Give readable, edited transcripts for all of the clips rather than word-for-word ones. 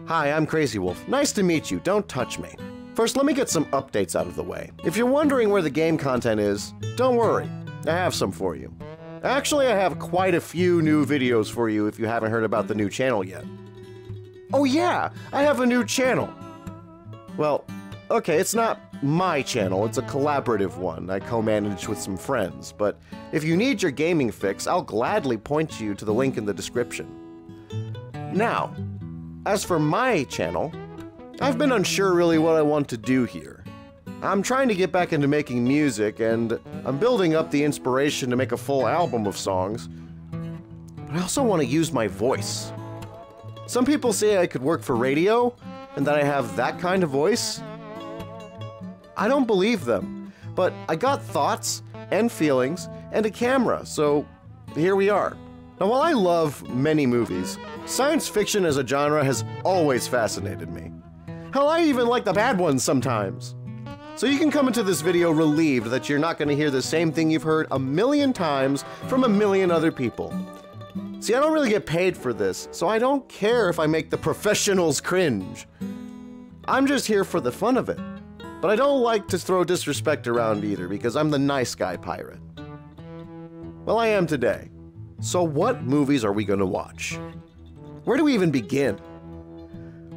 Hi, I'm Crazy Wolf. Nice to meet you. Don't touch me. First, let me get some updates out of the way. If you're wondering where the game content is, don't worry. I have some for you. Actually, I have quite a few new videos for you if you haven't heard about the new channel yet. Oh yeah, I have a new channel. Well, okay, it's not my channel, it's a collaborative one I co-manage with some friends, but if you need your gaming fix, I'll gladly point you to the link in the description. Now, as for my channel, I've been unsure really what I want to do here. I'm trying to get back into making music, and I'm building up the inspiration to make a full album of songs, but I also want to use my voice. Some people say I could work for radio, and that I have that kind of voice. I don't believe them, but I got thoughts and feelings and a camera, so here we are. Now, while I love many movies, science fiction as a genre has always fascinated me. Hell, I even like the bad ones sometimes. So you can come into this video relieved that you're not going to hear the same thing you've heard a million times from a million other people. See, I don't really get paid for this, so I don't care if I make the professionals cringe. I'm just here for the fun of it. But I don't like to throw disrespect around either, because I'm the nice guy pirate. Well, I am today. So what movies are we going to watch? Where do we even begin?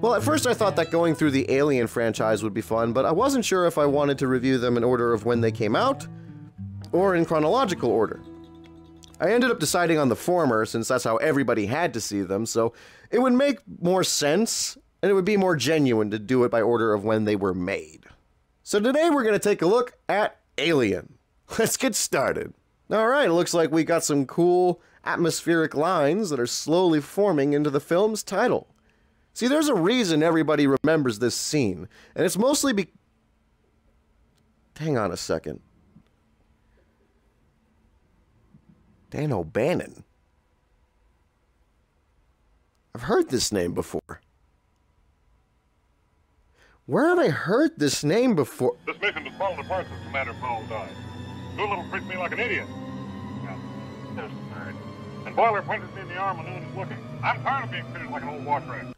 Well, at first I thought that going through the Alien franchise would be fun, but I wasn't sure if I wanted to review them in order of when they came out, or in chronological order. I ended up deciding on the former, since that's how everybody had to see them, so it would make more sense, and it would be more genuine to do it by order of when they were made. So today we're going to take a look at Alien. Let's get started. Alright, it looks like we got some cool atmospheric lines that are slowly forming into the film's title. See, there's a reason everybody remembers this scene, and it's mostly Hang on a second. Dan O'Bannon. I've heard this name before. Where have I heard this name before? This mission was falling apart since Commander Paul died. Doolittle treats me like an idiot. Yeah, there's the third. And Boiler punches me in the arm when no one is looking. I'm tired of being treated like an old wash rag.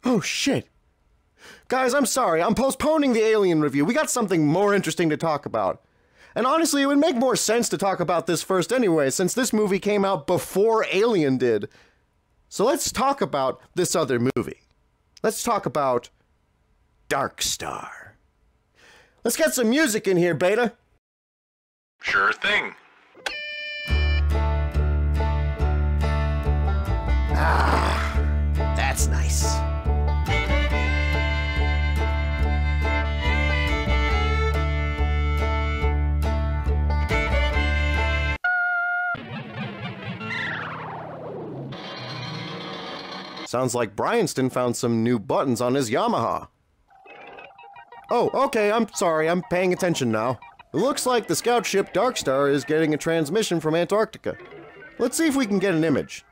Oh, shit. Guys, I'm sorry. I'm postponing the Alien review. We got something more interesting to talk about. And honestly, it would make more sense to talk about this first anyway, since this movie came out before Alien did. So let's talk about this other movie. Let's talk about Dark Star. Let's get some music in here, Beta. Sure thing. Ah, that's nice. Sounds like Bryanston found some new buttons on his Yamaha. Oh, okay, I'm sorry, I'm paying attention now. It looks like the scout ship Dark Star is getting a transmission from Antarctica. Let's see if we can get an image.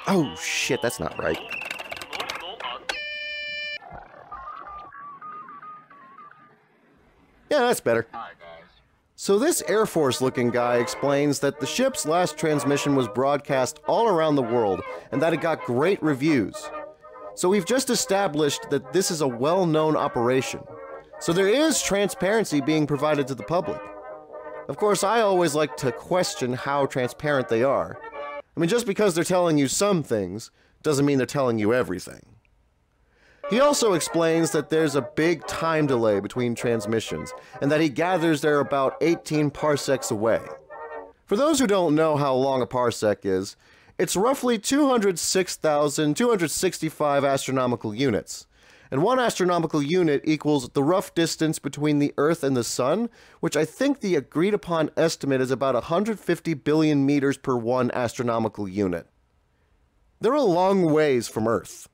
Oh shit, that's not right. Yeah, that's better. So this Air Force looking guy explains that the ship's last transmission was broadcast all around the world and that it got great reviews. So we've just established that this is a well-known operation. So there is transparency being provided to the public. Of course, I always like to question how transparent they are. I mean, just because they're telling you some things doesn't mean they're telling you everything. He also explains that there's a big time delay between transmissions, and that he gathers they're about 18 parsecs away. For those who don't know how long a parsec is, it's roughly 206,265 astronomical units. And one astronomical unit equals the rough distance between the Earth and the Sun, which I think the agreed upon estimate is about 150 billion meters per one astronomical unit. They're a long ways from Earth.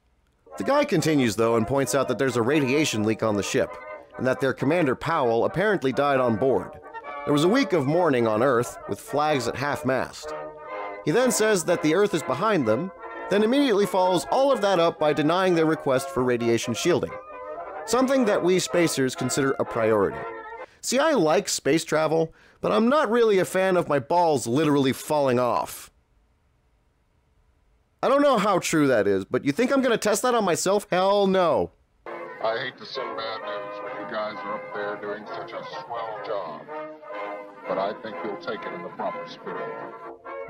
The guy continues, though, and points out that there's a radiation leak on the ship, and that their commander, Powell, apparently died on board. There was a week of mourning on Earth, with flags at half-mast. He then says that the Earth is behind them, then immediately follows all of that up by denying their request for radiation shielding, something that we spacers consider a priority. See, I like space travel, but I'm not really a fan of my balls literally falling off. I don't know how true that is, but you think I'm gonna test that on myself? Hell no. I hate to send bad news when you guys are up there doing such a swell job, but I think you'll take it in the proper spirit.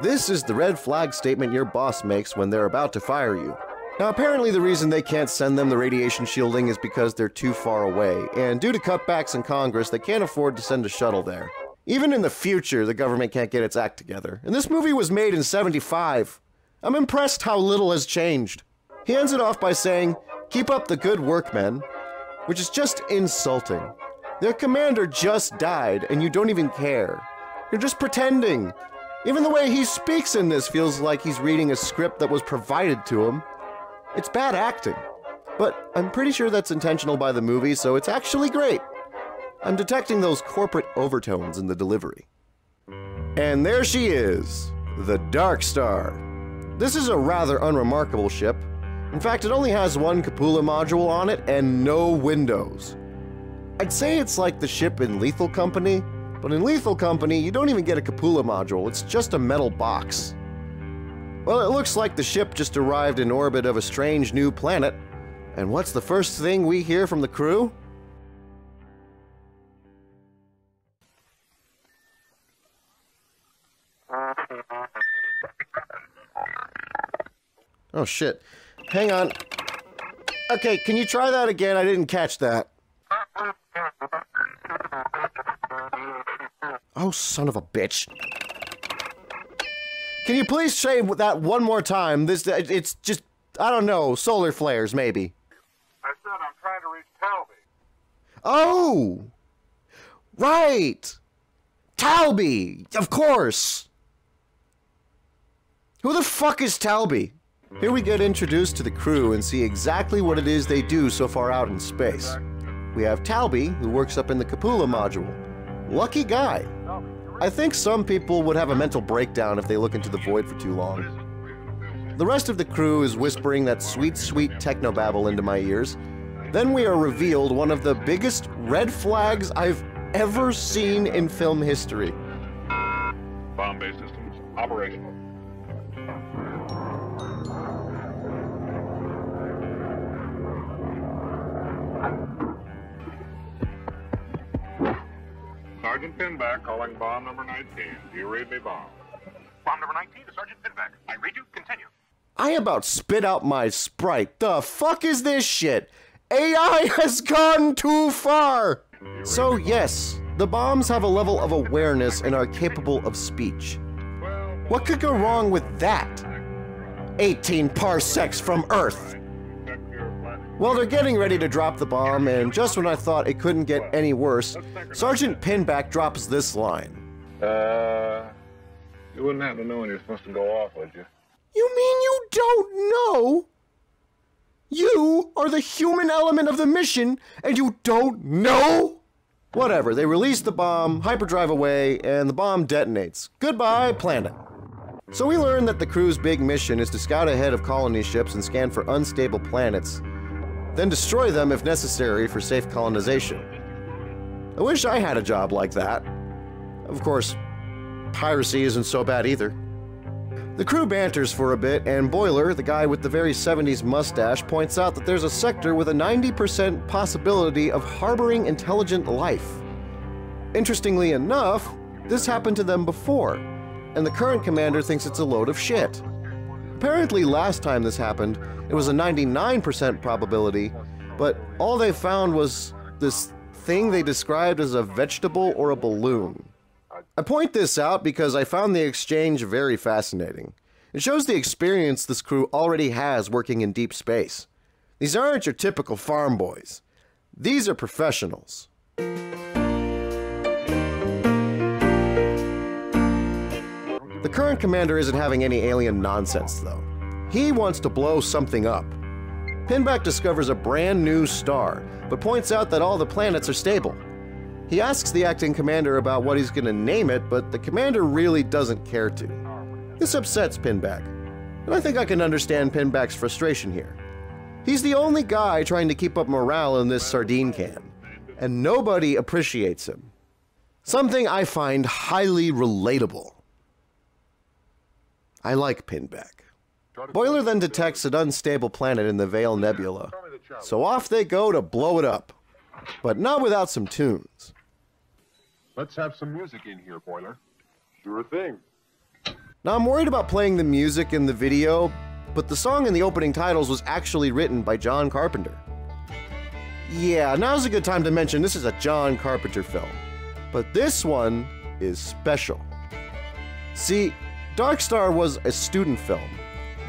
This is the red flag statement your boss makes when they're about to fire you. Now, apparently the reason they can't send them the radiation shielding is because they're too far away, and due to cutbacks in Congress, they can't afford to send a shuttle there. Even in the future, the government can't get its act together. And this movie was made in '75. I'm impressed how little has changed. He ends it off by saying, "Keep up the good work, men," which is just insulting. Their commander just died, and you don't even care. You're just pretending. Even the way he speaks in this feels like he's reading a script that was provided to him. It's bad acting, but I'm pretty sure that's intentional by the movie, so it's actually great. I'm detecting those corporate overtones in the delivery. And there she is, the Dark Star. This is a rather unremarkable ship. In fact, it only has one Capula module on it and no windows. I'd say it's like the ship in Lethal Company, but in Lethal Company, you don't even get a Capula module, it's just a metal box. Well, it looks like the ship just arrived in orbit of a strange new planet. And what's the first thing we hear from the crew? Oh shit. Hang on. Okay, can you try that again? I didn't catch that. Oh, son of a bitch. Can you please say that one more time? It's just, I don't know, solar flares, maybe. I said I'm trying to reach Talby. Oh! Right! Talby! Of course! Who the fuck is Talby? Here we get introduced to the crew and see exactly what it is they do so far out in space. We have Talby, who works up in the Capula module. Lucky guy. I think some people would have a mental breakdown if they look into the void for too long. The rest of the crew is whispering that sweet, sweet technobabble into my ears. Then we are revealed one of the biggest red flags I've ever seen in film history. Bomb bay systems operational. Sergeant Pinback calling bomb number 19. Do you read me, bomb? Bomb number 19 to Sergeant Pinback. I read you. Continue. I about spit out my Sprite. The fuck is this shit? AI has gone too far! So yes, the bombs have a level of awareness and are capable of speech. What could go wrong with that? 18 parsecs from Earth! Well, they're getting ready to drop the bomb, and just when I thought it couldn't get any worse, Sergeant Pinback drops this line. You wouldn't happen to know when you're supposed to go off, would you? You mean you don't know? You are the human element of the mission, and you don't know? Whatever, they release the bomb, hyperdrive away, and the bomb detonates. Goodbye, planet. So we learn that the crew's big mission is to scout ahead of colony ships and scan for unstable planets, then destroy them if necessary for safe colonization. I wish I had a job like that. Of course, piracy isn't so bad either. The crew banters for a bit, and Boiler, the guy with the very 70s mustache, points out that there's a sector with a 90% possibility of harboring intelligent life. Interestingly enough, this happened to them before, and the current commander thinks it's a load of shit. Apparently last time this happened, it was a 99% probability, but all they found was this thing they described as a vegetable or a balloon. I point this out because I found the exchange very fascinating. It shows the experience this crew already has working in deep space. These aren't your typical farm boys. These are professionals. The current commander isn't having any alien nonsense, though. He wants to blow something up. Pinback discovers a brand new star, but points out that all the planets are stable. He asks the acting commander about what he's gonna name it, but the commander really doesn't care to. This upsets Pinback, and I think I can understand Pinback's frustration here. He's the only guy trying to keep up morale in this sardine can, and nobody appreciates him. Something I find highly relatable. I like Pinback. Boiler then detects an unstable planet in the Veil Nebula, so off they go to blow it up. But not without some tunes. Let's have some music in here, Boiler. Sure thing. Now I'm worried about playing the music in the video, but the song in the opening titles was actually written by John Carpenter. Yeah, now's a good time to mention this is a John Carpenter film, but this one is special. See, Dark Star was a student film,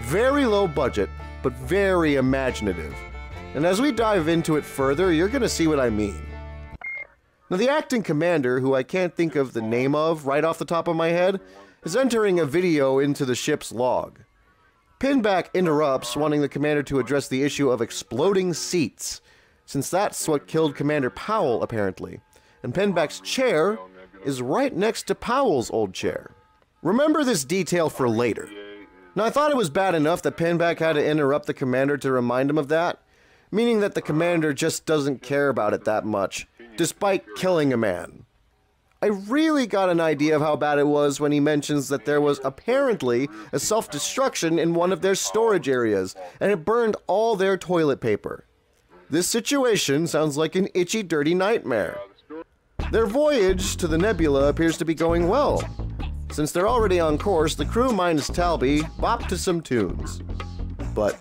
very low budget, but very imaginative. And as we dive into it further, you're gonna see what I mean. Now the acting commander, who I can't think of the name of right off the top of my head, is entering a video into the ship's log. Pinback interrupts, wanting the commander to address the issue of exploding seats, since that's what killed Commander Powell, apparently. And Pinback's chair is right next to Powell's old chair. Remember this detail for later. Now I thought it was bad enough that Pinback had to interrupt the commander to remind him of that, meaning that the commander just doesn't care about it that much, despite killing a man. I really got an idea of how bad it was when he mentions that there was apparently a self-destruction in one of their storage areas, and it burned all their toilet paper. This situation sounds like an itchy, dirty nightmare. Their voyage to the nebula appears to be going well. Since they're already on course, the crew minus Talby bop to some tunes. But,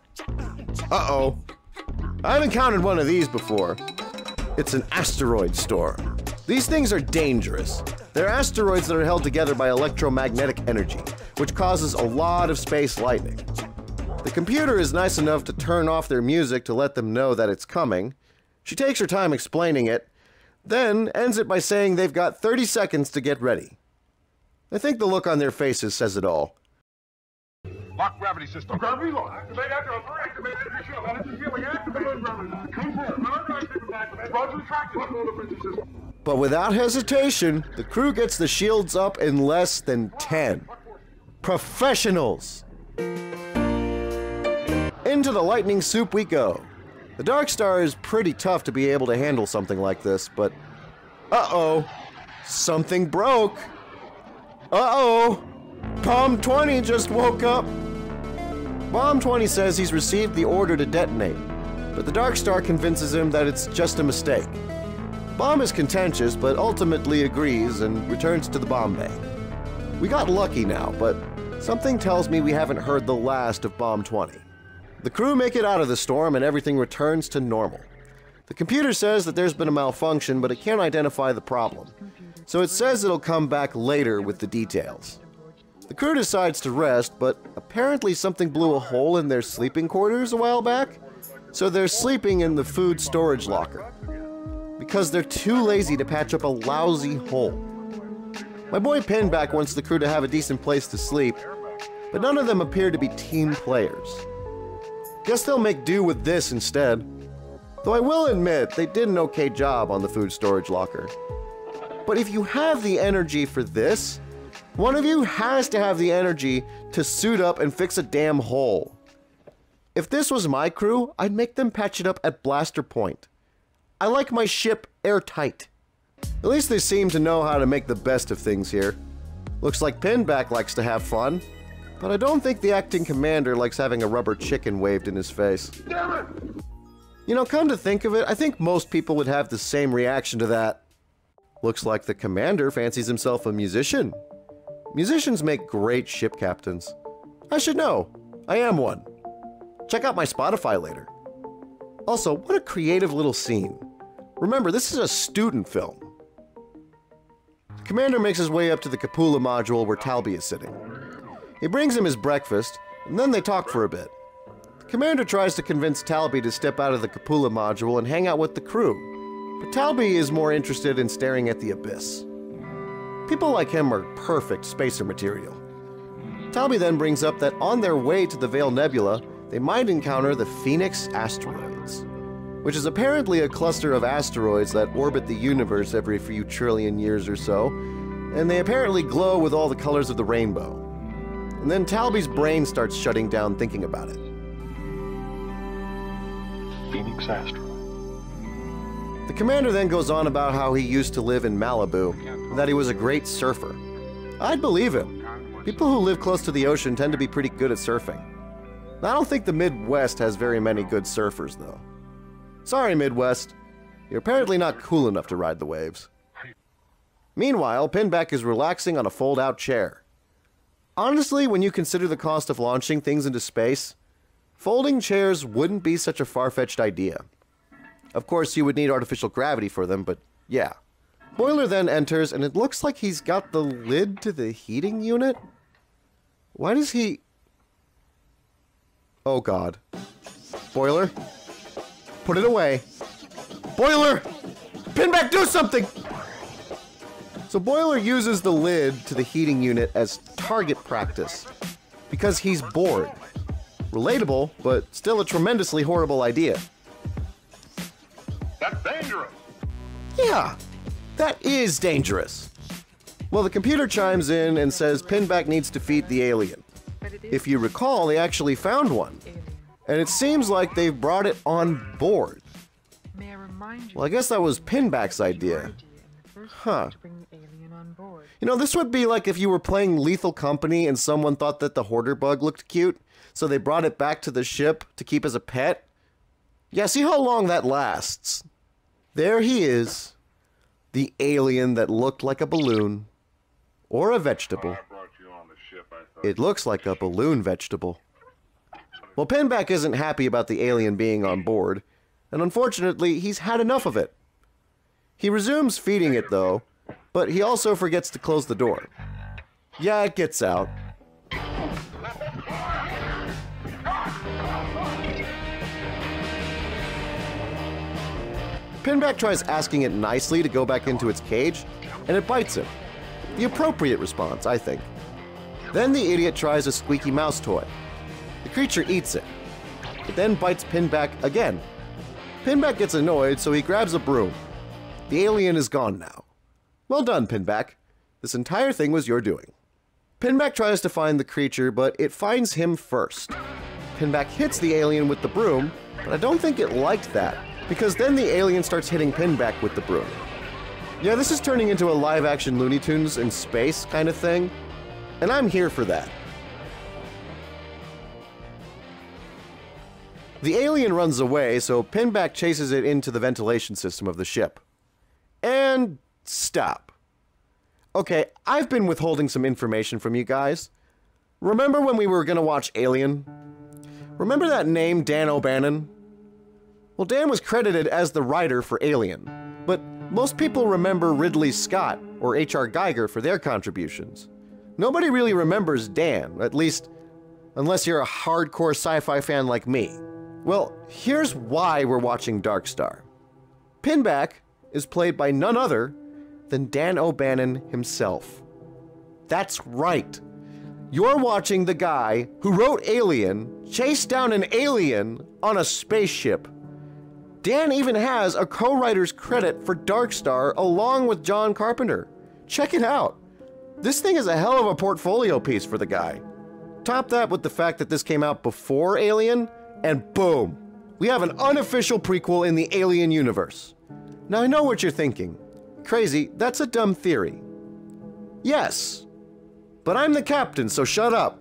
uh-oh. I haven't encountered one of these before. It's an asteroid storm. These things are dangerous. They're asteroids that are held together by electromagnetic energy, which causes a lot of space lightning. The computer is nice enough to turn off their music to let them know that it's coming. She takes her time explaining it, then ends it by saying they've got 30 seconds to get ready. I think the look on their faces says it all. Lock gravity system. Gravity lock. Activate after activate energy shield. Energy shielding activated. Gravity. Confirm. Roger tracking. But without hesitation, the crew gets the shields up in less than 10. Professionals! Into the lightning soup we go. The Dark Star is pretty tough to be able to handle something like this, but uh-oh, something broke. Uh-oh, Bomb 20 just woke up. Bomb 20 says he's received the order to detonate, but the Dark Star convinces him that it's just a mistake. Bomb is contentious, but ultimately agrees and returns to the bomb bay. We got lucky now, but something tells me we haven't heard the last of Bomb 20. The crew make it out of the storm and everything returns to normal. The computer says that there's been a malfunction, but it can't identify the problem. So it says it'll come back later with the details. The crew decides to rest, but apparently something blew a hole in their sleeping quarters a while back, so they're sleeping in the food storage locker, because they're too lazy to patch up a lousy hole. My boy Pinback wants the crew to have a decent place to sleep, but none of them appear to be team players. Guess they'll make do with this instead. Though I will admit, they did an okay job on the food storage locker. But if you have the energy for this, one of you has to have the energy to suit up and fix a damn hole. If this was my crew, I'd make them patch it up at blaster point. I like my ship airtight. At least they seem to know how to make the best of things here. Looks like Pinback likes to have fun, but I don't think the acting commander likes having a rubber chicken waved in his face. Damn it! You know, come to think of it, I think most people would have the same reaction to that. Looks like the commander fancies himself a musician. Musicians make great ship captains. I should know. I am one. Check out my Spotify later. Also, what a creative little scene. Remember, this is a student film. The commander makes his way up to the Capula module where Talby is sitting. He brings him his breakfast, and then they talk for a bit. The commander tries to convince Talby to step out of the Capula module and hang out with the crew, but Talby is more interested in staring at the abyss. People like him are perfect spacer material. Talby then brings up that on their way to the Veil Nebula, they might encounter the Phoenix asteroids, which is apparently a cluster of asteroids that orbit the universe every few trillion years or so, and they apparently glow with all the colors of the rainbow. And then Talby's brain starts shutting down thinking about it. Phoenix asteroid. The commander then goes on about how he used to live in Malibu, and that he was a great surfer. I'd believe him. People who live close to the ocean tend to be pretty good at surfing. I don't think the Midwest has very many good surfers, though. Sorry, Midwest. You're apparently not cool enough to ride the waves. Meanwhile, Pinback is relaxing on a fold-out chair. Honestly, when you consider the cost of launching things into space, folding chairs wouldn't be such a far-fetched idea. Of course, you would need artificial gravity for them, but yeah. Boiler then enters, and it looks like he's got the lid to the heating unit? Why does he... Oh god. Boiler? Put it away. Boiler! Pinback, do something! So Boiler uses the lid to the heating unit as target practice, because he's bored. Relatable, but still a tremendously horrible idea. That's dangerous. Yeah, that is dangerous. Well, the computer chimes in and says Pinback needs to feed the alien. If you recall, they actually found one. And it seems like they've brought it on board. Well, I guess that was Pinback's idea. Huh. You know, this would be like if you were playing Lethal Company and someone thought that the hoarder bug looked cute, so they brought it back to the ship to keep as a pet. Yeah, see how long that lasts. There he is. The alien that looked like a balloon. Or a vegetable. I brought you on the ship, I thought. It looks like a balloon vegetable. Well, Pinback isn't happy about the alien being on board, and unfortunately, he's had enough of it. He resumes feeding it, though, but he also forgets to close the door. Yeah, it gets out. Pinback tries asking it nicely to go back into its cage, and it bites him. The appropriate response, I think. Then the idiot tries a squeaky mouse toy. The creature eats it. It then bites Pinback again. Pinback gets annoyed, so he grabs a broom. The alien is gone now. Well done, Pinback. This entire thing was your doing. Pinback tries to find the creature, but it finds him first. Pinback hits the alien with the broom, but I don't think it liked that, because then the alien starts hitting Pinback with the broom. Yeah, this is turning into a live-action Looney Tunes in space kind of thing, and I'm here for that. The alien runs away, so Pinback chases it into the ventilation system of the ship. And stop. Okay, I've been withholding some information from you guys. Remember when we were gonna watch Alien? Remember that name, Dan O'Bannon? Well, Dan was credited as the writer for Alien, but most people remember Ridley Scott or H.R. Geiger for their contributions. Nobody really remembers Dan, at least unless you're a hardcore sci-fi fan like me. Well, here's why we're watching Dark Star. Pinback is played by none other than Dan O'Bannon himself. That's right. You're watching the guy who wrote Alien chase down an alien on a spaceship. Dan even has a co-writer's credit for Dark Star along with John Carpenter. Check it out. This thing is a hell of a portfolio piece for the guy. Top that with the fact that this came out before Alien, and boom, we have an unofficial prequel in the Alien universe. Now I know what you're thinking. Crazy, that's a dumb theory. Yes, but I'm the captain, so shut up.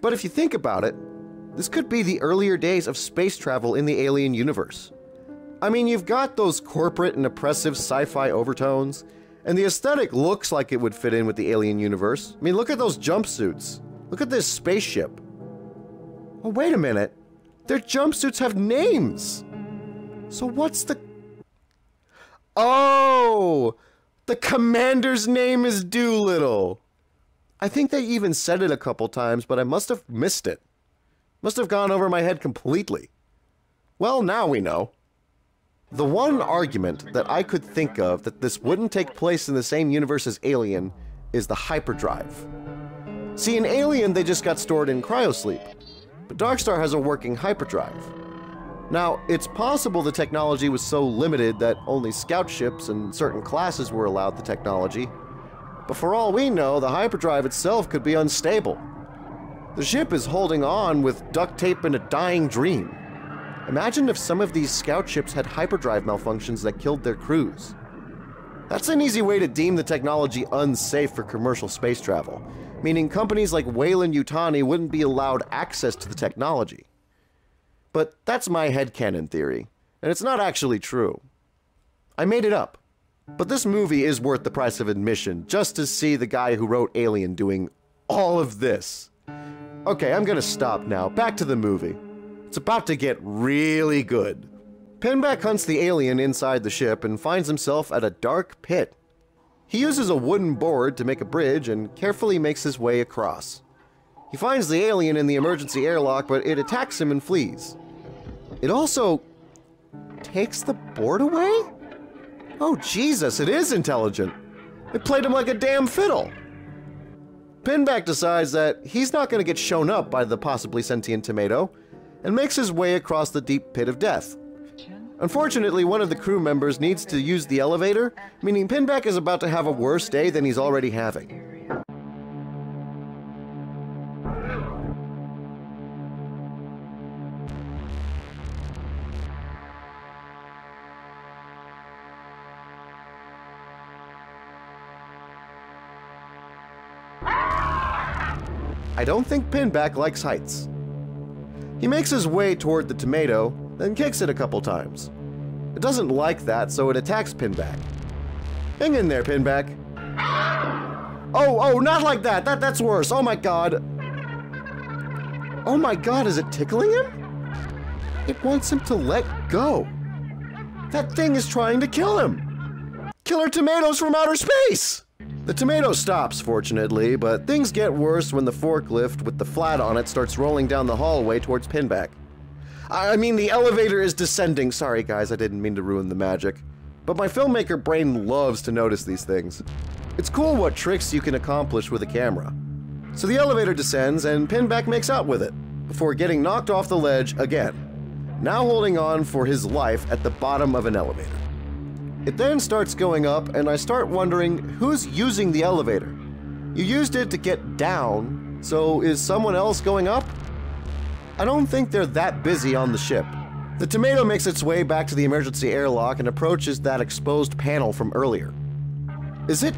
But if you think about it, this could be the earlier days of space travel in the Alien universe. I mean, you've got those corporate and oppressive sci-fi overtones, and the aesthetic looks like it would fit in with the Alien universe. I mean, look at those jumpsuits. Look at this spaceship. Oh, wait a minute. Their jumpsuits have names. So what's the... Oh! The commander's name is Doolittle. I think they even said it a couple times, but I must have missed it. Must have gone over my head completely. Well, now we know. The one argument that I could think of that this wouldn't take place in the same universe as Alien is the hyperdrive. See, in Alien, they just got stored in cryosleep, but Darkstar has a working hyperdrive. Now, it's possible the technology was so limited that only scout ships and certain classes were allowed the technology, but for all we know, the hyperdrive itself could be unstable. The ship is holding on with duct tape and a dying dream. Imagine if some of these scout ships had hyperdrive malfunctions that killed their crews. That's an easy way to deem the technology unsafe for commercial space travel, meaning companies like Weyland-Yutani wouldn't be allowed access to the technology. But that's my headcanon theory, and it's not actually true. I made it up. But this movie is worth the price of admission just to see the guy who wrote Alien doing all of this. Okay, I'm gonna stop now. Back to the movie. It's about to get really good. Pinback hunts the alien inside the ship and finds himself at a dark pit. He uses a wooden board to make a bridge and carefully makes his way across. He finds the alien in the emergency airlock, but it attacks him and flees. It also takes the board away? Oh Jesus, it is intelligent. It played him like a damn fiddle. Pinback decides that he's not going to get shown up by the possibly sentient tomato and makes his way across the deep pit of death. Unfortunately, one of the crew members needs to use the elevator, meaning Pinback is about to have a worse day than he's already having. I don't think Pinback likes heights. He makes his way toward the tomato, then kicks it a couple times. It doesn't like that, so it attacks Pinback. Hang in there, Pinback. Oh, not like that! That's worse! Oh my god! Oh my god, is it tickling him? It wants him to let go. That thing is trying to kill him! Killer tomatoes from outer space! The tomato stops, fortunately, but things get worse when the forklift with the flat on it starts rolling down the hallway towards Pinback. I mean, the elevator is descending. Sorry, guys, I didn't mean to ruin the magic. But my filmmaker brain loves to notice these things. It's cool what tricks you can accomplish with a camera. So the elevator descends, and Pinback makes out with it, before getting knocked off the ledge again, now holding on for his life at the bottom of an elevator. It then starts going up, and I start wondering who's using the elevator. You used it to get down, so is someone else going up? I don't think they're that busy on the ship. The tomato makes its way back to the emergency airlock and approaches that exposed panel from earlier. Is it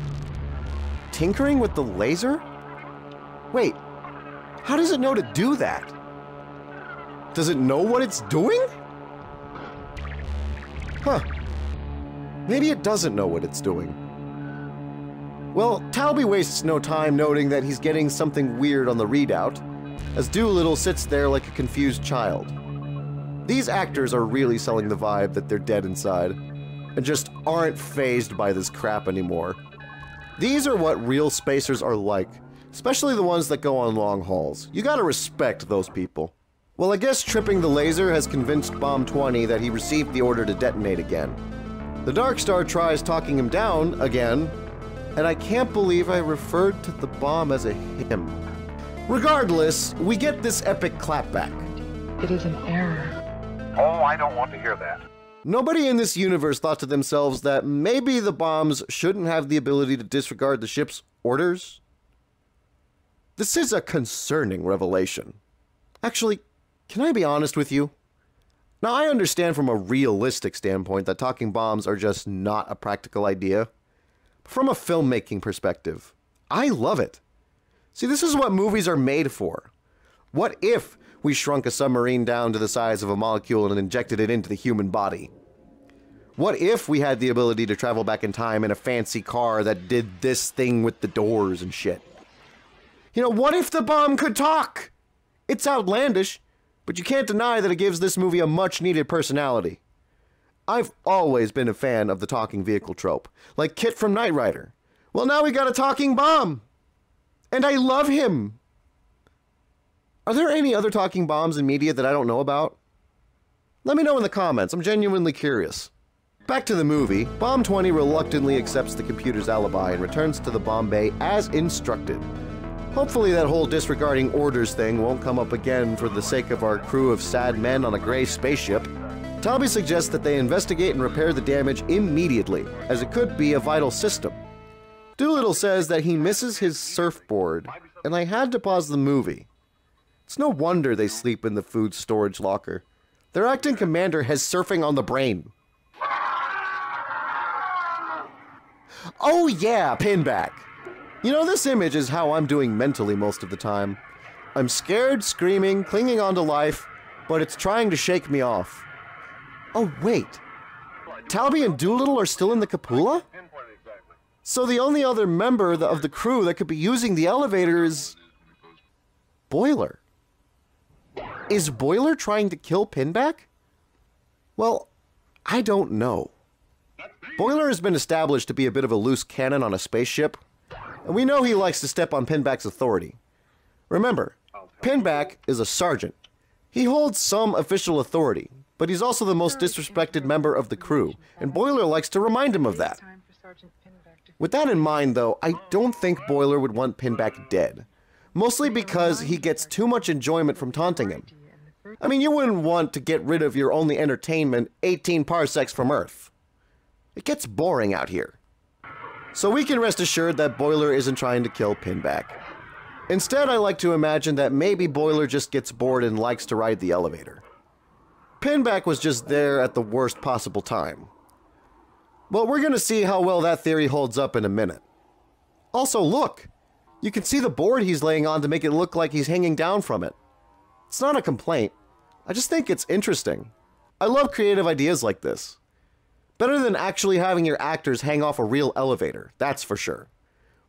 tinkering with the laser? Wait, how does it know to do that? Does it know what it's doing? Huh. Maybe it doesn't know what it's doing. Well, Talby wastes no time noting that he's getting something weird on the readout, as Doolittle sits there like a confused child. These actors are really selling the vibe that they're dead inside, and just aren't fazed by this crap anymore. These are what real spacers are like, especially the ones that go on long hauls. You gotta respect those people. Well, I guess tripping the laser has convinced Bomb 20 that he received the order to detonate again. The Dark Star tries talking him down again, and I can't believe I referred to the bomb as a him. Regardless, we get this epic clapback. It is an error. Oh, I don't want to hear that. Nobody in this universe thought to themselves that maybe the bombs shouldn't have the ability to disregard the ship's orders. This is a concerning revelation. Actually, can I be honest with you? Now, I understand from a realistic standpoint that talking bombs are just not a practical idea. But from a filmmaking perspective, I love it. See, this is what movies are made for. What if we shrunk a submarine down to the size of a molecule and injected it into the human body? What if we had the ability to travel back in time in a fancy car that did this thing with the doors and shit? You know, what if the bomb could talk? It's outlandish, but you can't deny that it gives this movie a much-needed personality. I've always been a fan of the talking vehicle trope, like Kit from Knight Rider. Well, now we got a talking bomb! And I love him! Are there any other talking bombs in media that I don't know about? Let me know in the comments, I'm genuinely curious. Back to the movie, Bomb 20 reluctantly accepts the computer's alibi and returns to the bomb bay as instructed. Hopefully that whole disregarding orders thing won't come up again for the sake of our crew of sad men on a gray spaceship. Talby suggests that they investigate and repair the damage immediately, as it could be a vital system. Doolittle says that he misses his surfboard, and I had to pause the movie. It's no wonder they sleep in the food storage locker. Their acting commander has surfing on the brain. Oh yeah, Pinback. You know, this image is how I'm doing mentally most of the time. I'm scared, screaming, clinging on to life, but it's trying to shake me off. Oh wait, Talby and Doolittle are still in the cupola? So the only other member of the crew that could be using the elevator is Boiler. Is Boiler trying to kill Pinback? Well, I don't know. Boiler has been established to be a bit of a loose cannon on a spaceship, and we know he likes to step on Pinback's authority. Remember, Pinback is a sergeant. He holds some official authority, but he's also the most disrespected member of the crew, and Boiler likes to remind him of that. With that in mind, though, I don't think Boiler would want Pinback dead. Mostly because he gets too much enjoyment from taunting him. I mean, you wouldn't want to get rid of your only entertainment 18 parsecs from Earth. It gets boring out here. So we can rest assured that Boiler isn't trying to kill Pinback. Instead, I like to imagine that maybe Boiler just gets bored and likes to ride the elevator. Pinback was just there at the worst possible time. Well, we're going to see how well that theory holds up in a minute. Also, look! You can see the board he's laying on to make it look like he's hanging down from it. It's not a complaint. I just think it's interesting. I love creative ideas like this. Better than actually having your actors hang off a real elevator, that's for sure.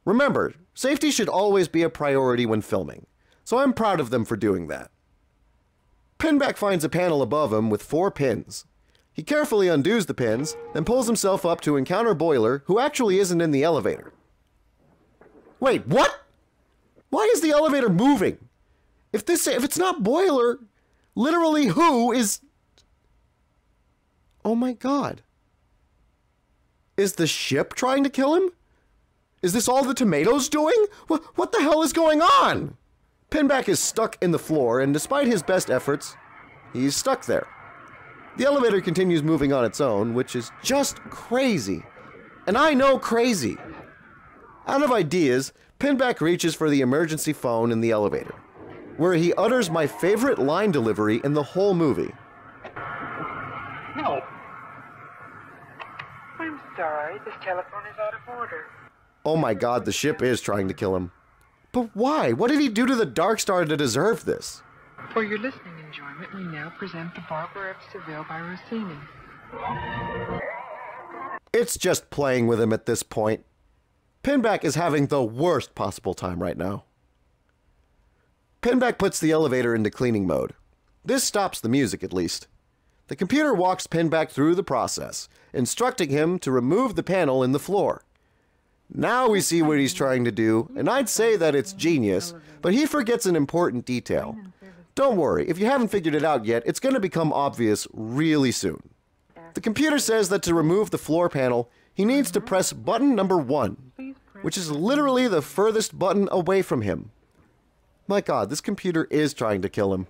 Remember, safety should always be a priority when filming, so I'm proud of them for doing that. Pinback finds a panel above him with 4 pins. He carefully undoes the pins, then pulls himself up to encounter Boiler, who actually isn't in the elevator. Wait, what? Why is the elevator moving? If it's not Boiler, literally who is... Oh my god. Is the ship trying to kill him? Is this all the tomatoes doing? What the hell is going on? Pinback is stuck in the floor, and despite his best efforts, he's stuck there. The elevator continues moving on its own, which is just crazy. And I know crazy. Out of ideas, Pinback reaches for the emergency phone in the elevator, where he utters my favorite line delivery in the whole movie. Help! I'm sorry, this telephone is out of order. Oh my god, the ship is trying to kill him. But why? What did he do to the Dark Star to deserve this? For your listening enjoyment, we now present The Barber of Seville by Rossini. It's just playing with him at this point. Pinback is having the worst possible time right now. Pinback puts the elevator into cleaning mode. This stops the music, at least. The computer walks Pinback through the process, instructing him to remove the panel in the floor. Now we see what he's trying to do, and I'd say that it's genius, but he forgets an important detail. Don't worry, if you haven't figured it out yet, it's going to become obvious really soon. The computer says that to remove the floor panel, he needs to press button number 1, which is literally the furthest button away from him. My god, this computer is trying to kill him.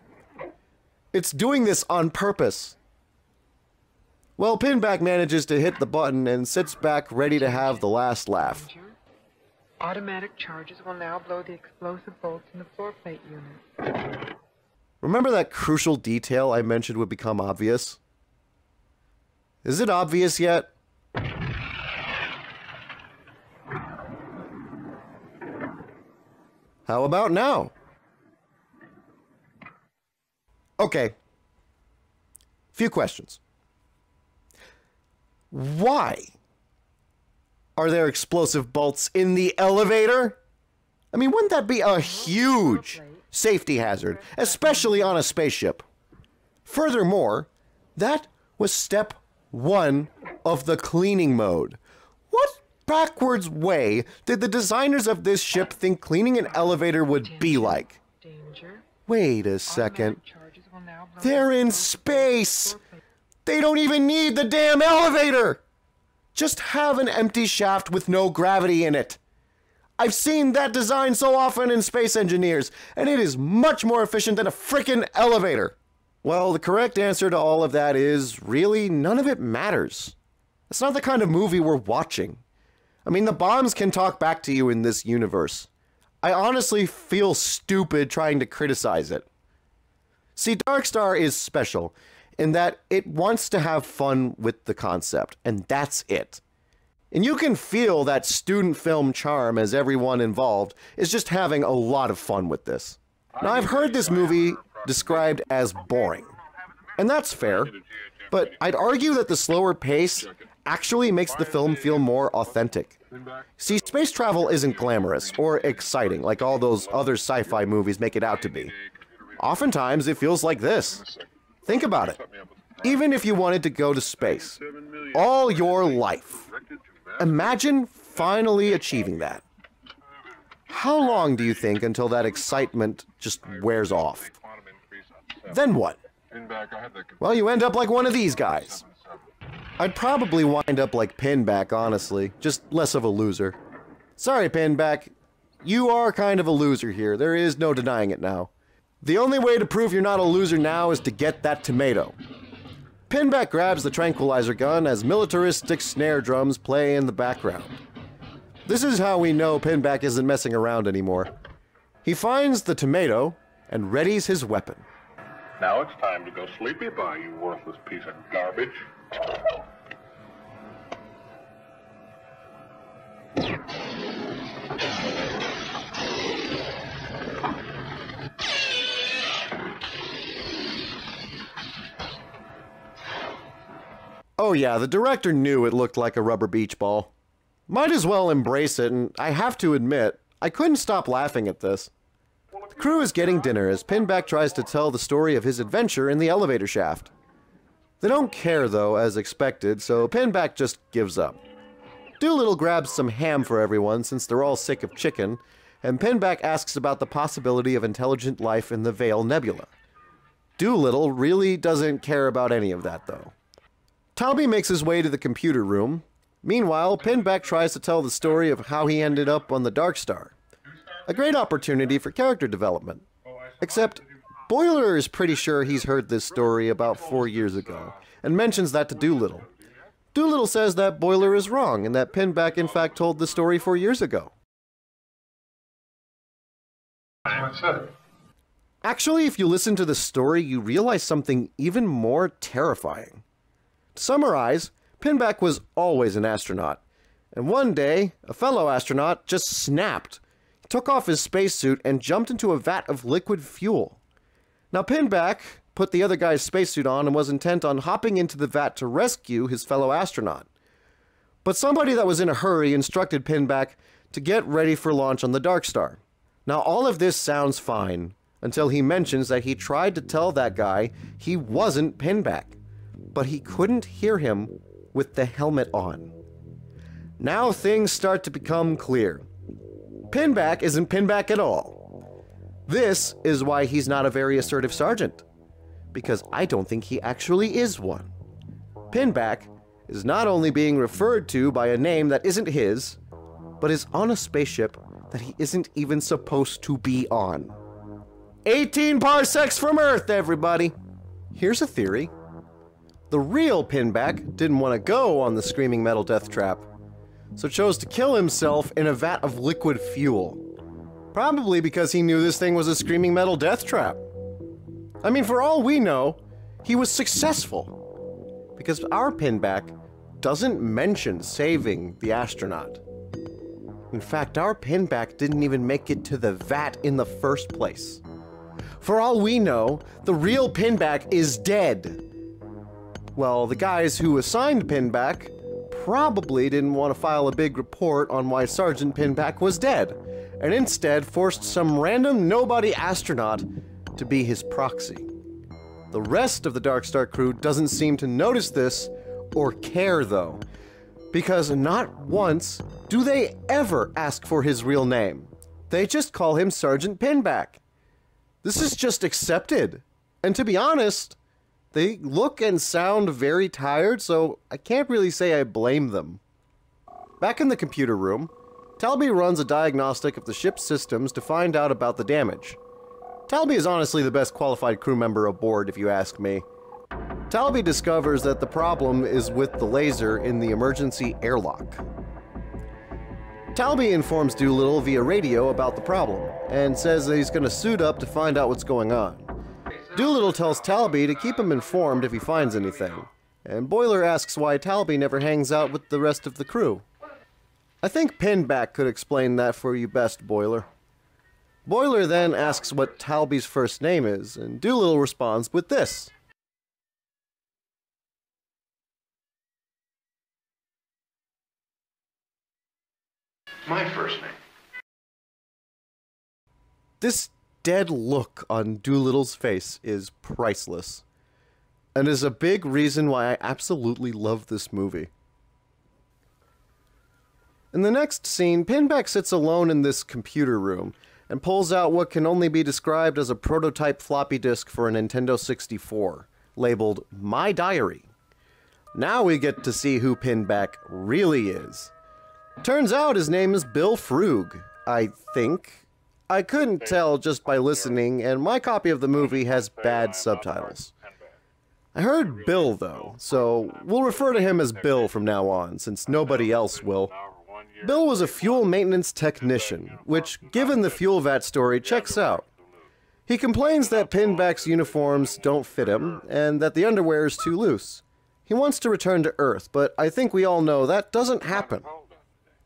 It's doing this on purpose. Well, Pinback manages to hit the button and sits back ready to have the last laugh. Automatic charges will now blow the explosive bolts in the floor plate unit. Remember that crucial detail I mentioned would become obvious? Is it obvious yet? How about now? Okay. Few questions. Why are there explosive bolts in the elevator? I mean, wouldn't that be a huge safety hazard, especially on a spaceship? Furthermore, that was step 1 of the cleaning mode. What backwards way did the designers of this ship think cleaning an elevator would be like? Wait a second. They're in space! They don't even need the damn elevator! Just have an empty shaft with no gravity in it. I've seen that design so often in Space Engineers, and it is much more efficient than a frickin' elevator. Well, the correct answer to all of that is, really, none of it matters. It's not the kind of movie we're watching. I mean, the bombs can talk back to you in this universe. I honestly feel stupid trying to criticize it. See, Dark Star is special in that it wants to have fun with the concept, and that's it. And you can feel that student film charm as everyone involved is just having a lot of fun with this. Now, I've heard this movie described as boring, and that's fair, but I'd argue that the slower pace actually makes the film feel more authentic. See, space travel isn't glamorous or exciting like all those other sci-fi movies make it out to be. Oftentimes, it feels like this. Think about it. Even if you wanted to go to space, all your life, imagine finally achieving that. How long do you think until that excitement just wears off? Then what? Well, you end up like one of these guys. I'd probably wind up like Pinback, honestly, just less of a loser. Sorry, Pinback, you are kind of a loser here. There is no denying it now. The only way to prove you're not a loser now is to get that tomato. Pinback grabs the tranquilizer gun as militaristic snare drums play in the background. This is how we know Pinback isn't messing around anymore. He finds the tomato and readies his weapon. Now it's time to go sleepy by, you worthless piece of garbage. Oh yeah, the director knew it looked like a rubber beach ball. Might as well embrace it, and I have to admit, I couldn't stop laughing at this. The crew is getting dinner as Pinback tries to tell the story of his adventure in the elevator shaft. They don't care though, as expected, so Pinback just gives up. Doolittle grabs some ham for everyone since they're all sick of chicken, and Pinback asks about the possibility of intelligent life in the Vale Nebula. Doolittle really doesn't care about any of that though. Talby makes his way to the computer room. Meanwhile, Pinback tries to tell the story of how he ended up on the Dark Star. A great opportunity for character development. Except, Boiler is pretty sure he's heard this story about 4 years ago, and mentions that to Doolittle. Doolittle says that Boiler is wrong, and that Pinback in fact told the story 4 years ago. Actually, if you listen to the story, you realize something even more terrifying. To summarize, Pinback was always an astronaut, and one day, a fellow astronaut just snapped. He took off his spacesuit and jumped into a vat of liquid fuel. Now Pinback put the other guy's spacesuit on and was intent on hopping into the vat to rescue his fellow astronaut. But somebody that was in a hurry instructed Pinback to get ready for launch on the Dark Star. Now all of this sounds fine, until he mentions that he tried to tell that guy he wasn't Pinback, but he couldn't hear him with the helmet on. Now things start to become clear. Pinback isn't Pinback at all. This is why he's not a very assertive sergeant, because I don't think he actually is one. Pinback is not only being referred to by a name that isn't his, but is on a spaceship that he isn't even supposed to be on. 18 parsecs from Earth, everybody! Here's a theory. The real Pinback didn't want to go on the Screaming Metal Death Trap, so chose to kill himself in a vat of liquid fuel. Probably because he knew this thing was a Screaming Metal Death Trap. I mean, for all we know, he was successful, because our Pinback doesn't mention saving the astronaut. In fact, our Pinback didn't even make it to the vat in the first place. For all we know, the real Pinback is dead. Well, the guys who assigned Pinback probably didn't want to file a big report on why Sergeant Pinback was dead, and instead forced some random nobody astronaut to be his proxy. The rest of the Dark Star crew doesn't seem to notice this or care though, because not once do they ever ask for his real name. They just call him Sergeant Pinback. This is just accepted, and to be honest, they look and sound very tired, so I can't really say I blame them. Back in the computer room, Talby runs a diagnostic of the ship's systems to find out about the damage. Talby is honestly the best qualified crew member aboard, if you ask me. Talby discovers that the problem is with the laser in the emergency airlock. Talby informs Doolittle via radio about the problem, and says that he's going to suit up to find out what's going on. Doolittle tells Talby to keep him informed if he finds anything, and Boiler asks why Talby never hangs out with the rest of the crew. I think Pinback could explain that for you best, Boiler. Boiler then asks what Talby's first name is, and Doolittle responds with this. My first name. This dead look on Doolittle's face is priceless, and is a big reason why I absolutely love this movie. In the next scene, Pinback sits alone in this computer room, and pulls out what can only be described as a prototype floppy disk for a Nintendo 64, labeled My Diary. Now we get to see who Pinback really is. Turns out his name is Bill Frug, I think. I couldn't tell just by listening, and my copy of the movie has bad subtitles. I heard Bill, though, so we'll refer to him as Bill from now on, since nobody else will. Bill was a fuel maintenance technician, which, given the fuel vat story, checks out. He complains that Pinback's uniforms don't fit him, and that the underwear is too loose. He wants to return to Earth, but I think we all know that doesn't happen.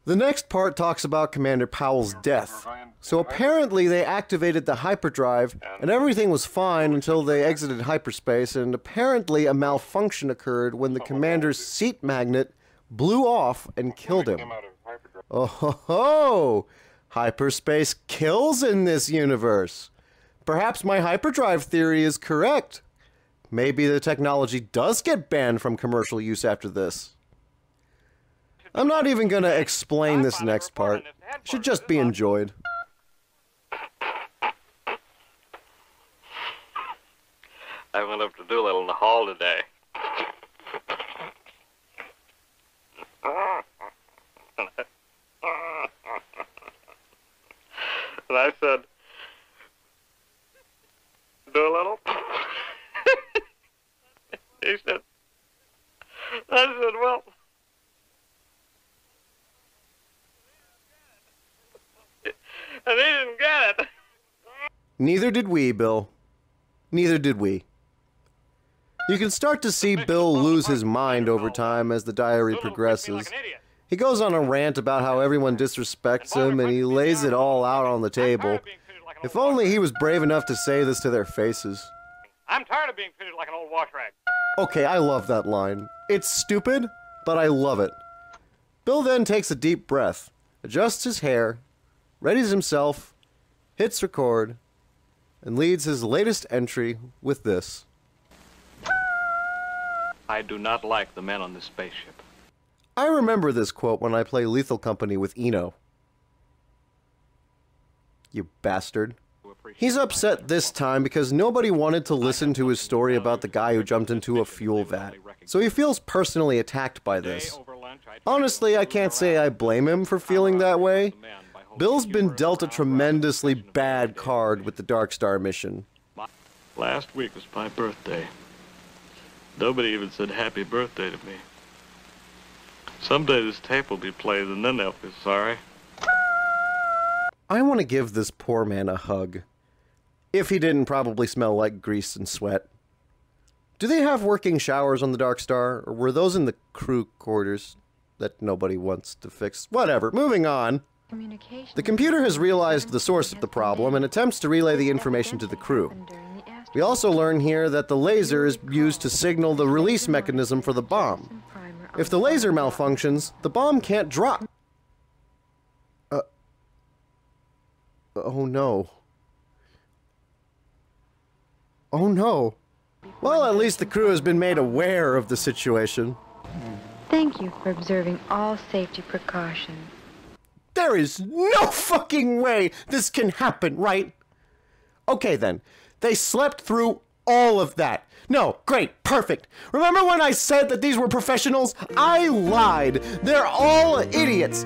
The next part talks about Commander Powell's death. So apparently they activated the hyperdrive, and everything was fine until they exited hyperspace, and apparently a malfunction occurred when the commander's seat magnet blew off and killed him. Oh ho ho! Hyperspace kills in this universe! Perhaps my hyperdrive theory is correct. Maybe the technology does get banned from commercial use after this. I'm not even gonna explain this next part. It should just be enjoyed. I went up to Doolittle in the hall today. And I said, Doolittle? He said, I said, well, and he didn't get it. Neither did we, Bill. Neither did we. You can start to see Bill lose his mind over time as the diary progresses. He goes on a rant about how everyone disrespects him, and he lays it all out on the table. If only he was brave enough to say this to their faces. I'm tired of being treated like an old wash rag. Okay, I love that line. It's stupid, but I love it. Bill then takes a deep breath, adjusts his hair, readies himself, hits record, and leads his latest entry with this. I do not like the men on this spaceship. I remember this quote when I play Lethal Company with Eno. You bastard. He's upset this time because nobody wanted to listen to his story about the guy who jumped into a fuel vat, so he feels personally attacked by this. Honestly, I can't say I blame him for feeling that way. Bill's been dealt a tremendously bad card with the Dark Star mission. Last week was my birthday. Nobody even said happy birthday to me. Someday this tape will be played and then they'll be sorry. I want to give this poor man a hug. If he didn't probably smell like grease and sweat. Do they have working showers on the Dark Star, or were those in the crew quarters that nobody wants to fix? Whatever, moving on. The computer has realized the source of the problem and attempts to relay the information to the crew. We also learn here that the laser is used to signal the release mechanism for the bomb. If the laser malfunctions, the bomb can't drop. Oh no. Oh no. Well, at least the crew has been made aware of the situation. Thank you for observing all safety precautions. There is no fucking way this can happen, right? Okay then, they slept through all of that. No, great, perfect. Remember when I said that these were professionals? I lied. They're all idiots.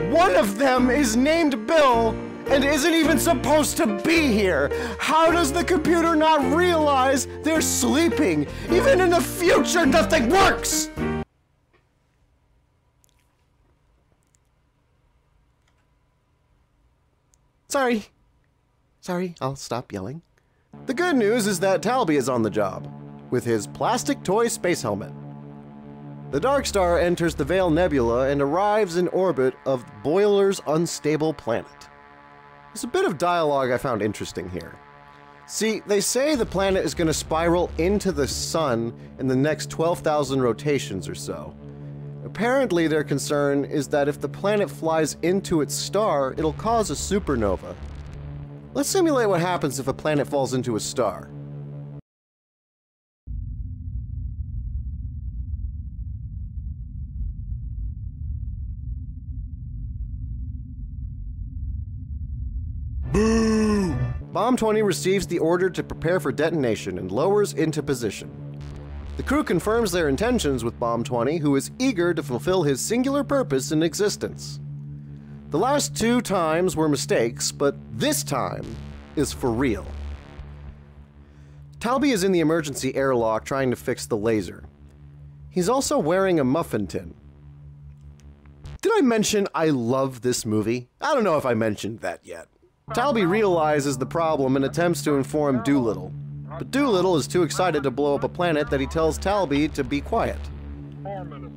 One of them is named Bill and isn't even supposed to be here. How does the computer not realize they're sleeping? Even in the future, nothing works! Sorry, I'll stop yelling. The good news is that Talby is on the job, with his plastic toy space helmet. The Dark Star enters the Veil Nebula and arrives in orbit of Boiler's unstable planet. There's a bit of dialogue I found interesting here. See, they say the planet is going to spiral into the sun in the next 12,000 rotations or so. Apparently their concern is that if the planet flies into its star, it'll cause a supernova. Let's simulate what happens if a planet falls into a star. Boo! Bomb 20 receives the order to prepare for detonation and lowers into position. The crew confirms their intentions with Bomb 20, who is eager to fulfill his singular purpose in existence. The last 2 times were mistakes, but this time is for real. Talby is in the emergency airlock trying to fix the laser. He's also wearing a muffin tin. Did I mention I love this movie? I don't know if I mentioned that yet. Talby realizes the problem and attempts to inform Doolittle. But Doolittle is too excited to blow up a planet that he tells Talby to be quiet.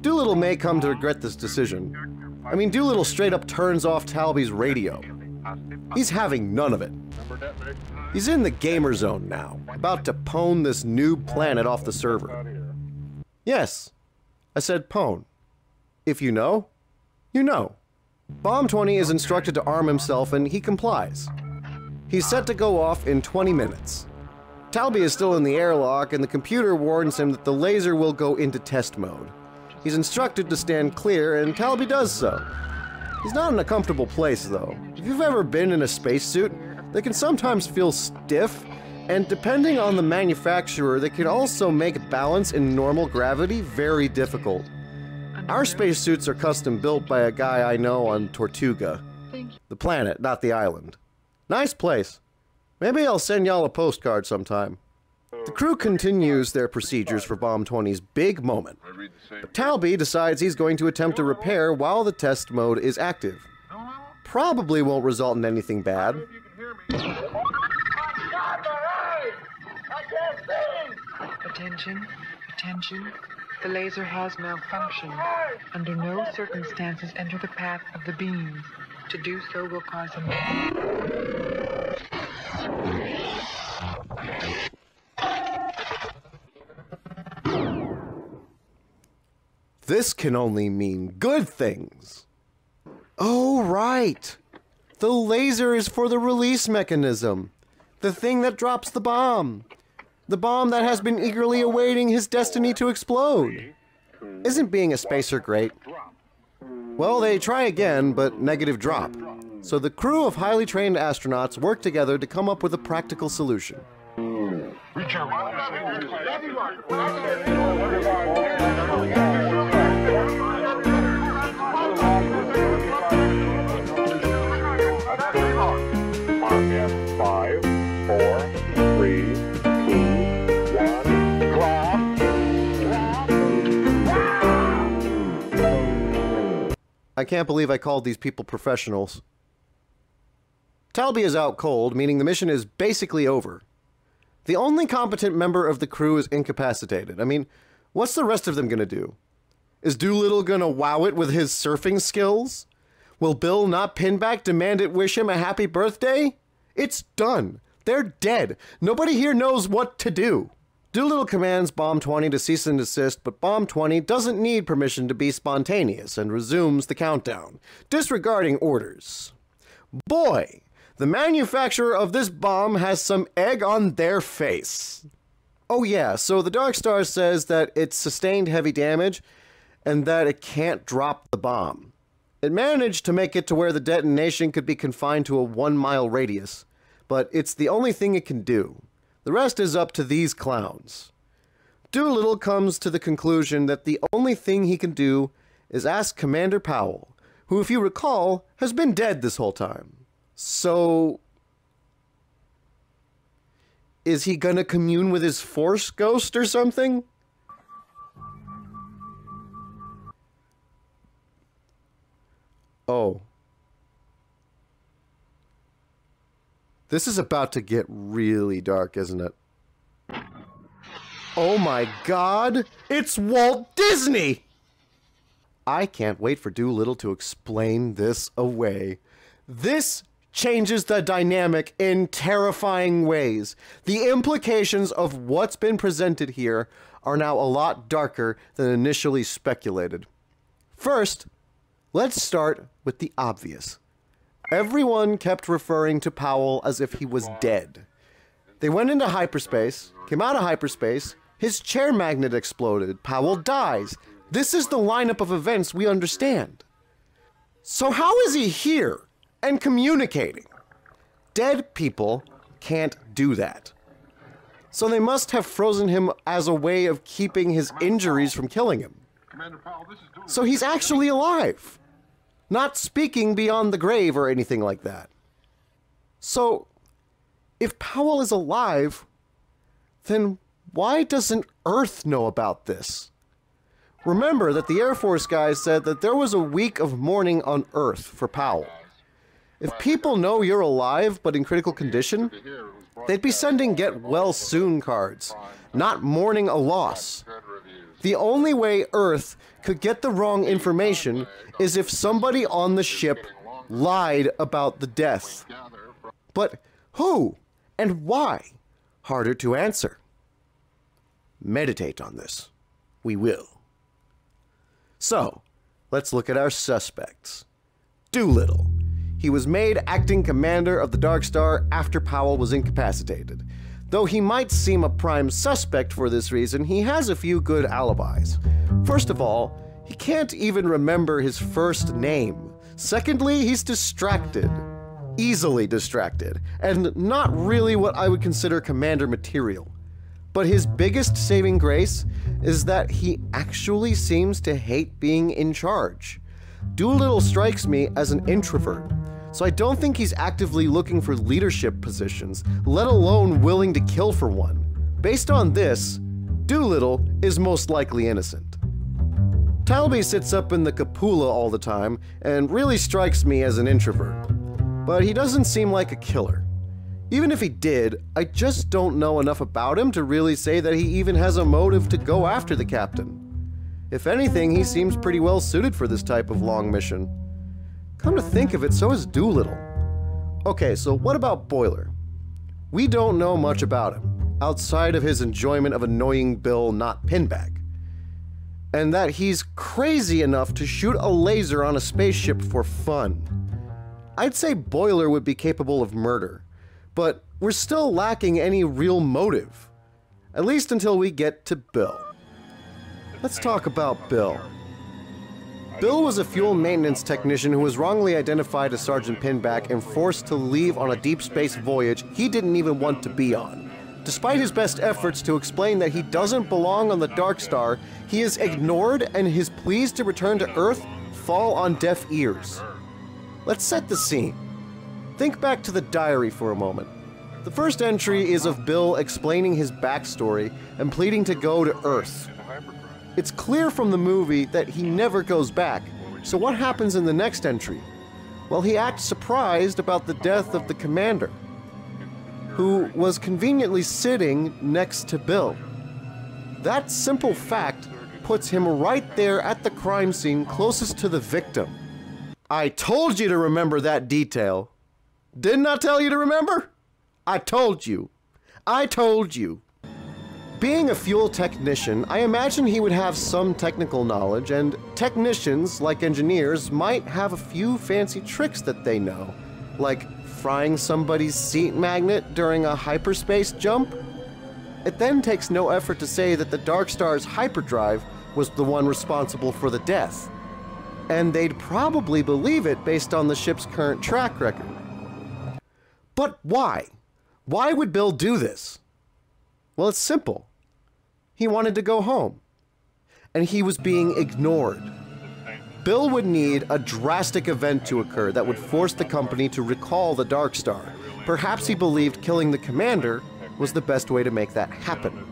Doolittle may come to regret this decision. I mean, Doolittle straight up turns off Talby's radio. He's having none of it. He's in the gamer zone now, about to pwn this new planet off the server. Yes, I said pwn. If you know, you know. Bomb 20 is instructed to arm himself and he complies. He's set to go off in 20 minutes. Talby is still in the airlock and the computer warns him that the laser will go into test mode. He's instructed to stand clear and Talby does so. He's not in a comfortable place though. If you've ever been in a spacesuit, they can sometimes feel stiff, and depending on the manufacturer, they can also make balance in normal gravity very difficult. Our spacesuits are custom built by a guy I know on Tortuga. The planet, not the island. Nice place. Maybe I'll send y'all a postcard sometime. The crew continues their procedures for Bomb 20's big moment. But Talby decides he's going to attempt a repair while the test mode is active. Probably won't result in anything bad. Attention, attention. The laser has malfunctioned. Under no circumstances enter the path of the beams. To do so will cause This can only mean good things. Oh, right. The laser is for the release mechanism. The thing that drops the bomb. The bomb that has been eagerly awaiting his destiny to explode. Isn't being a spacer great? Well, they try again, but negative drop. So the crew of highly trained astronauts work together to come up with a practical solution. Five, 4, 3, 2, 1, drop. I can't believe I called these people professionals. Talby is out cold, meaning the mission is basically over. The only competent member of the crew is incapacitated. I mean, what's the rest of them gonna do? Is Doolittle gonna wow it with his surfing skills? Will Bill Not Pinback demand it wish him a happy birthday? It's done. They're dead. Nobody here knows what to do. Doolittle commands Bomb 20 to cease and desist, but Bomb 20 doesn't need permission to be spontaneous and resumes the countdown, disregarding orders. Boy, the manufacturer of this bomb has some egg on their face. Oh yeah, so the Dark Star says that it sustained heavy damage and that it can't drop the bomb. It managed to make it to where the detonation could be confined to a 1-mile radius, but it's the only thing it can do. The rest is up to these clowns. Doolittle comes to the conclusion that the only thing he can do is ask Commander Powell, who, if you recall, has been dead this whole time. So, is he gonna commune with his Force ghost or something? Oh. This is about to get really dark, isn't it? Oh my God! It's Walt Disney! I can't wait for Doolittle to explain this away. This changes the dynamic in terrifying ways. The implications of what's been presented here are now a lot darker than initially speculated. First, let's start with the obvious. Everyone kept referring to Powell as if he was dead. They went into hyperspace, came out of hyperspace, his chair magnet exploded, Powell dies. This is the lineup of events we understand. So how is he here and communicating? Dead people can't do that. So they must have frozen him as a way of keeping his injuries from killing him. So he's actually alive, not speaking beyond the grave or anything like that. So, if Powell is alive, then why doesn't Earth know about this? Remember that the Air Force guys said that there was a week of mourning on Earth for Powell. If people know you're alive but in critical condition, they'd be sending get well soon cards, not mourning a loss. The only way Earth could get the wrong information is if somebody on the ship lied about the death. But who and why? Harder to answer. Meditate on this. We will. So, let's look at our suspects. Doolittle. He was made acting commander of the Dark Star after Powell was incapacitated. Though he might seem a prime suspect for this reason, he has a few good alibis. First of all, he can't even remember his first name. Secondly, he's distracted. Easily distracted, and not really what I would consider commander material. But his biggest saving grace is that he actually seems to hate being in charge. Doolittle strikes me as an introvert, so I don't think he's actively looking for leadership positions, let alone willing to kill for one. Based on this, Doolittle is most likely innocent. Talby sits up in the cupola all the time and really strikes me as an introvert. But he doesn't seem like a killer. Even if he did, I just don't know enough about him to really say that he even has a motive to go after the captain. If anything, he seems pretty well suited for this type of long mission. Come to think of it, so is Doolittle. Okay, so what about Boiler? We don't know much about him, outside of his enjoyment of annoying Bill not Pinback. And that he's crazy enough to shoot a laser on a spaceship for fun. I'd say Boiler would be capable of murder, but we're still lacking any real motive. At least until we get to Bill. Let's talk about Bill. Bill was a fuel maintenance technician who was wrongly identified as Sergeant Pinback and forced to leave on a deep space voyage he didn't even want to be on. Despite his best efforts to explain that he doesn't belong on the Dark Star, he is ignored and his pleas to return to Earth fall on deaf ears. Let's set the scene. Think back to the diary for a moment. The first entry is of Bill explaining his backstory and pleading to go to Earth. It's clear from the movie that he never goes back, so what happens in the next entry? Well, he acts surprised about the death of the commander, who was conveniently sitting next to Bill. That simple fact puts him right there at the crime scene closest to the victim. I told you to remember that detail. Didn't I tell you to remember? I told you. I told you. Being a fuel technician, I imagine he would have some technical knowledge, and technicians, like engineers, might have a few fancy tricks that they know, like frying somebody's seat magnet during a hyperspace jump. It then takes no effort to say that the Dark Star's hyperdrive was the one responsible for the death. And they'd probably believe it based on the ship's current track record. But why? Why would Bill do this? Well, it's simple. He wanted to go home. And he was being ignored. Bill would need a drastic event to occur that would force the company to recall the Dark Star. Perhaps he believed killing the commander was the best way to make that happen.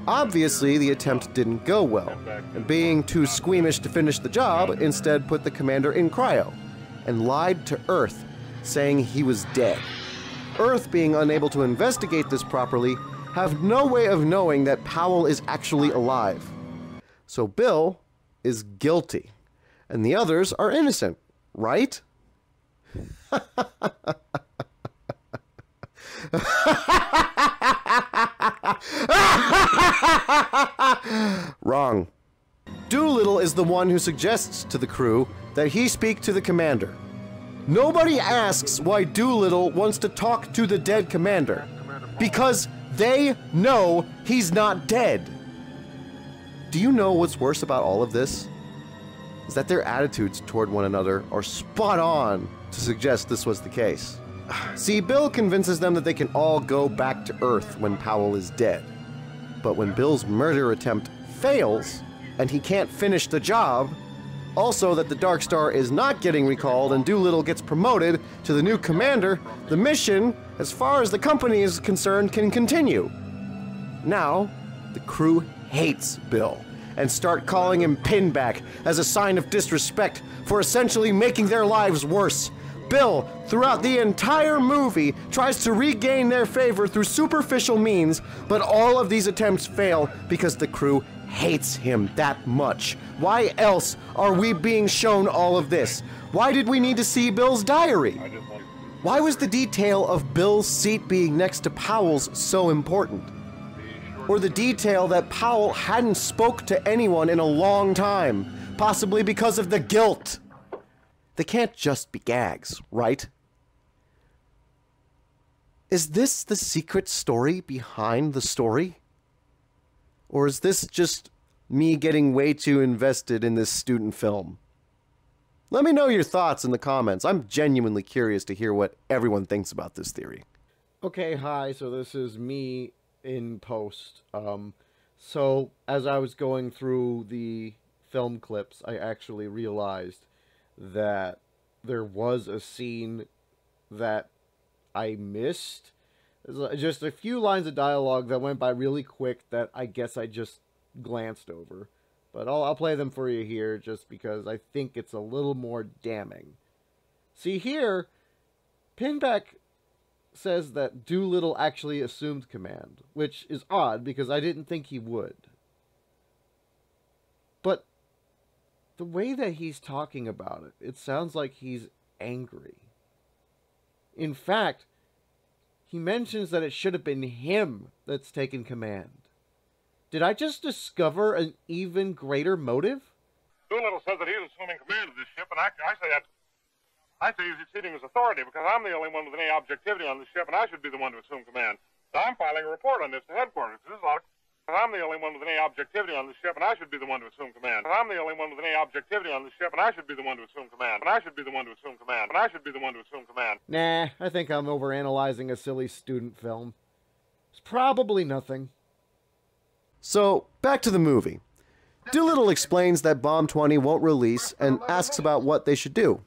Obviously, the attempt didn't go well, and being too squeamish to finish the job, instead put the commander in cryo, and lied to Earth, saying he was dead. Earth, being unable to investigate this properly, have no way of knowing that Powell is actually alive. So Bill is guilty. and the others are innocent, right? Wrong. Doolittle is the one who suggests to the crew that he speak to the commander. Nobody asks why Doolittle wants to talk to the dead commander, because they know he's not dead. Do you know what's worse about all of this? Is that their attitudes toward one another are spot on to suggest this was the case. See, Bill convinces them that they can all go back to Earth when Powell is dead. But when Bill's murder attempt fails, and he can't finish the job, also that the Dark Star is not getting recalled and Doolittle gets promoted to the new commander, the mission, as far as the company is concerned, can continue. Now, the crew hates Bill and start calling him Pinback as a sign of disrespect for essentially making their lives worse. Bill, throughout the entire movie, tries to regain their favor through superficial means, but all of these attempts fail because the crew hates him that much. Why else are we being shown all of this? Why did we need to see Bill's diary? Why was the detail of Bill's seat being next to Powell's so important? Or the detail that Powell hadn't spoke to anyone in a long time, possibly because of the guilt? They can't just be gags, right? Is this the secret story behind the story? Or is this just me getting way too invested in this student film? Let me know your thoughts in the comments. I'm genuinely curious to hear what everyone thinks about this theory. Okay, hi, so this is me in post. So, as I was going through the film clips, I actually realized that there was a scene that I missed. There's just a few lines of dialogue that went by really quick that I guess I just glanced over. But I'll play them for you here just because I think it's a little more damning. See here, Pinback says that Doolittle actually assumed command, which is odd because I didn't think he would. But the way that he's talking about it, it sounds like he's angry. In fact, he mentions that it should have been him that's taken command. Did I just discover an even greater motive? Doolittle says that he's assuming command of this ship, and I say he's exceeding his authority because I'm the only one with any objectivity on the ship, and I should be the one to assume command. So I'm filing a report on this to headquarters. This is a lot of... I'm the only one with any objectivity on the ship, and I should be the one to assume command. I'm the only one with any objectivity on the ship, and I should be the one to assume command. And I should be the one to assume command. And I should be the one to assume command. Nah, I think I'm overanalyzing a silly student film. It's probably nothing. So, back to the movie. Doolittle explains that Bomb 20 won't release and asks about what they should do.